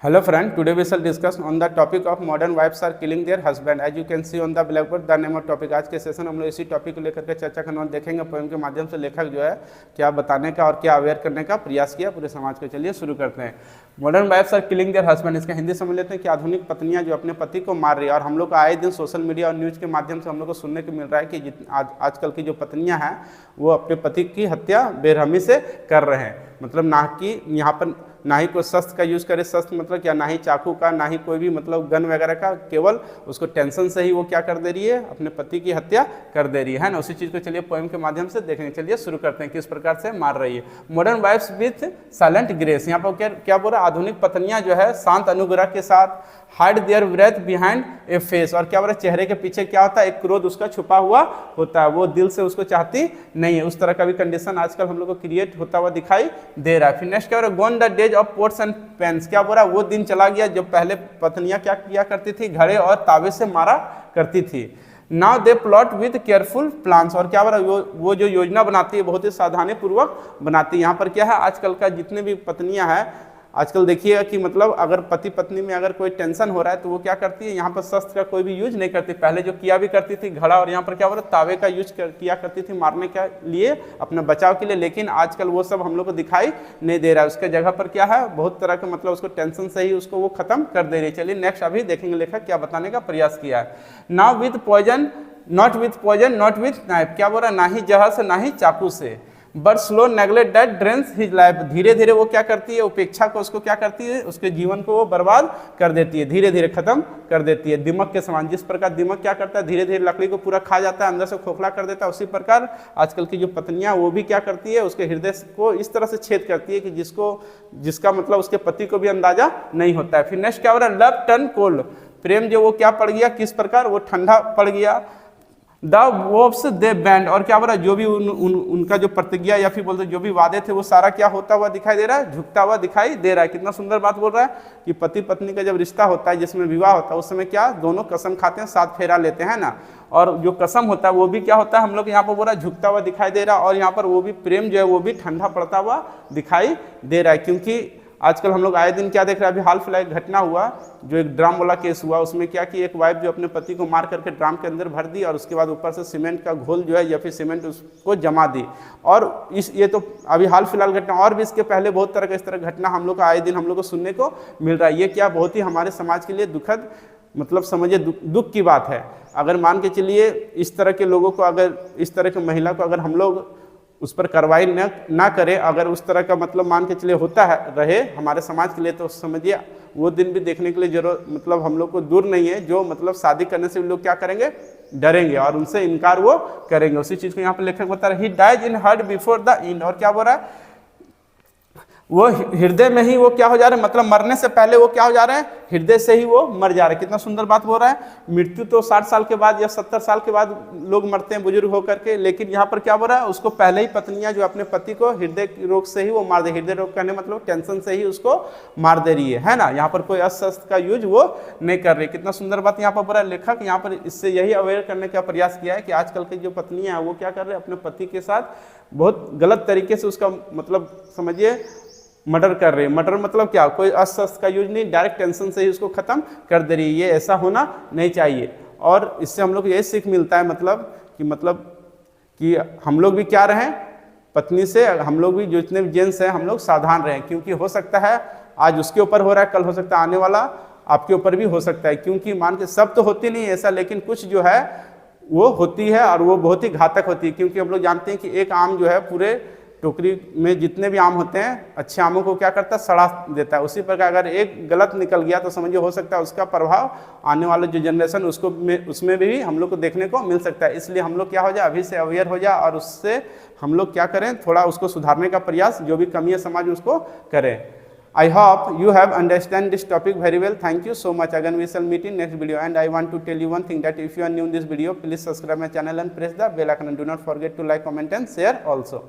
Hello friend, today we shall discuss on the topic of modern wives are killing their husband. As you can see on the blackboard, the name of topic. आज के session हम लोग इसी topic को लेकर के चर्चा करना देखेंगे। पोएम के माध्यम से लेखक जो है क्या बताने का और क्या अवेयर करने का प्रयास किया पूरे समाज को। चलिए शुरू करते हैं। Modern wives are killing their husband, इसका हिंदी समझ लेते हैं कि आधुनिक पत्नियां जो अपने पति को मार रही है। और हम लोग को आए दिन सोशल मीडिया और न्यूज़ के माध्यम से हम लोग को सुनने को मिल रहा है कि आजकल की जो पत्नियां हैं वो अपने पति की हत्या बेरहमी से कर रहे हैं। मतलब ना कि यहाँ पर ना ही कोई शस्त्र का यूज़ करे, शस्त्र मतलब क्या, ना ही चाकू का, ना ही कोई भी मतलब गन वगैरह का, केवल उसको टेंशन से ही वो क्या कर दे रही है, अपने पति की हत्या कर दे रही है ना। उसी चीज़ को चलिए पोएम के माध्यम से देखेंगे। चलिए शुरू करते हैं किस प्रकार से मार रही है। Modern wives with silent grace, यहाँ पर क्या बोल रहा है, आधुनिक पत्नियां जो है शांत अनुग्रह के साथ hide their breath behind a face, और क्या बोल रहा है, चेहरे के पीछे क्या होता है, एक क्रोध उसका छुपा हुआ होता है, वो दिल से उसको चाहती नहीं है। उस तरह का भी कंडीशन आजकल हम लोग को क्रिएट होता हुआ दिखाई दे रहा है। फिर नेक्स्ट क्या बोल रहा है, gone the days of pots and pans, क्या बोल रहा है, वो दिन चला गया जब पहले पत्नियां क्या किया करती थी, घड़े और तावे से मारा करती थी। Now they plot with careful plans, और क्या बोल रहा है, वो जो योजना बनाती है बहुत ही सावधानी पूर्वक बनाती है। यहाँ पर क्या है, आजकल का जितने भी पत्नियां हैं आजकल देखिएगा कि मतलब अगर पति पत्नी में अगर कोई टेंशन हो रहा है तो वो क्या करती है, यहाँ पर शस्त्र का कोई भी यूज नहीं करती। पहले जो किया भी करती थी घड़ा, और यहाँ पर क्या बोल रहा है, तावे का यूज किया करती थी मारने के लिए, अपने बचाव के लिए। लेकिन आजकल वो सब हम लोग को दिखाई नहीं दे रहा है। उसके जगह पर क्या है, बहुत तरह का मतलब उसको टेंशन से ही उसको वो खत्म कर दे रही है। चलिए नेक्स्ट अभी देखेंगे लेखक क्या बताने का प्रयास किया है। Now with poison not with poison not with knife, क्या बोल रहा है, ना ही जहर से ना ही चाकू से, but slow neglect that drains his life, धीरे धीरे वो क्या करती है, उपेक्षा को उसको क्या करती है, उसके जीवन को वो बर्बाद कर देती है, धीरे धीरे खत्म कर देती है। दिमक के समान, जिस प्रकार दिमक क्या करता है, धीरे धीरे लकड़ी को पूरा खा जाता है, अंदर से खोखला कर देता है, उसी प्रकार आजकल की जो पत्नियां वो भी क्या करती है, उसके हृदय को इस तरह से छेद करती है कि जिसका मतलब उसके पति को भी अंदाजा नहीं होता है। फिर नेक्स्ट क्या हो रहा है, लव टर्न कोल्ड, प्रेम जो वो क्या पड़ गया, किस प्रकार वो ठंडा पड़ गया। द वोव्स दे बैंड, और क्या बोल रहा है, जो भी उनका जो प्रतिज्ञा या फिर बोलते जो भी वादे थे वो सारा क्या होता हुआ दिखाई दे रहा है, झुकता हुआ दिखाई दे रहा है। कितना सुंदर बात बोल रहा है कि पति पत्नी का जब रिश्ता होता है, जिसमें विवाह होता है, उस समय क्या दोनों कसम खाते हैं, 7 फेरा लेते हैं ना। और जो कसम होता है वो भी क्या होता है, हम लोग यहाँ पर बोल रहा है झुकता हुआ दिखाई दे रहा है। और यहाँ पर वो भी प्रेम जो है वो भी ठंडा पड़ता हुआ दिखाई दे रहा है। क्योंकि आजकल हम लोग आए दिन क्या देख रहे हैं, अभी हाल फिलहाल घटना हुआ जो एक ड्राम वाला केस हुआ, उसमें क्या कि एक वाइफ जो अपने पति को मार करके ड्राम के अंदर भर दी, और उसके बाद ऊपर से सीमेंट का घोल जो है या फिर सीमेंट उसको जमा दी। और ये तो अभी हाल फिलहाल घटना, और भी इसके पहले बहुत तरह का इस तरह घटना हम लोग को आए दिन हम लोग को सुनने को मिल रहा है। ये क्या बहुत ही हमारे समाज के लिए दुखद मतलब समझिए दुख की बात है। अगर मान के चलिए इस तरह के लोगों को, अगर इस तरह की महिला को अगर हम लोग उस पर कार्रवाई ना करें, अगर उस तरह का मतलब मान के चलिए होता है रहे हमारे समाज के लिए, तो समझिए वो दिन भी देखने के लिए जरूर मतलब हम लोग को दूर नहीं है, जो मतलब शादी करने से लोग क्या करेंगे, डरेंगे और उनसे इनकार वो करेंगे। उसी चीज़ को यहाँ पर लेखक बता रहा है, he dies in heart before the end, और क्या बोल रहा है, वो हृदय में ही वो क्या हो जा रहा है, मतलब मरने से पहले वो क्या हो जा रहे हैं, हृदय से ही वो मर जा रहे हैं। कितना सुंदर बात बोल रहा है। मृत्यु तो 60 साल के बाद या 70 साल के बाद लोग मरते हैं बुजुर्ग होकर के, लेकिन यहाँ पर क्या बोल रहा है, उसको पहले ही पत्नियां जो अपने पति को हृदय रोग से ही वो मार दे, हृदय रोग कहने मतलब टेंशन से ही उसको मार दे रही है ना। यहाँ पर कोई अस्त्र का यूज वो नहीं कर रही। कितना सुंदर बात यहाँ पर बोल रहा है लेखक। यहाँ पर इससे यही अवेयर करने का प्रयास किया है कि आजकल की जो पत्नियां हैं वो क्या कर रहे हैं, अपने पति के साथ बहुत गलत तरीके से उसका मतलब समझिए मर्डर कर रही है। मर्डर मतलब क्या, कोई अस्त्र का यूज नहीं, डायरेक्ट टेंशन से ही उसको खत्म कर दे रही है। ये ऐसा होना नहीं चाहिए। और इससे हम लोग को ये सीख मिलता है मतलब कि हम लोग भी क्या रहें, पत्नी से हम लोग भी जो जितने भी जेंट्स हैं हम लोग सावधान रहें। क्योंकि हो सकता है आज उसके ऊपर हो रहा है, कल हो सकता है आने वाला आपके ऊपर भी हो सकता है। क्योंकि मान के सब तो होती नहीं ऐसा, लेकिन कुछ जो है वो होती है और वो बहुत ही घातक होती है। क्योंकि हम लोग जानते हैं कि एक आम जो है पूरे टोकरी में जितने भी आम होते हैं अच्छे आमों को क्या करता है, सड़ा देता है। उसी प्रकार अगर एक गलत निकल गया तो समझिए हो सकता है उसका प्रभाव आने वाले जो जनरेशन उसमें भी हम लोग को देखने को मिल सकता है। इसलिए हम लोग क्या हो जाए, अभी से अवेयर हो जाए और उससे हम लोग क्या करें, थोड़ा उसको सुधारने का प्रयास, जो भी कमी है समाज में उसको करें। I hope you have understand this topic very well. Thank you so much. Again we shall meet in next video, and I want to tell you one thing, that if you are new in this video, please subscribe my channel and press the bell icon, and do not forget to like, comment and share also.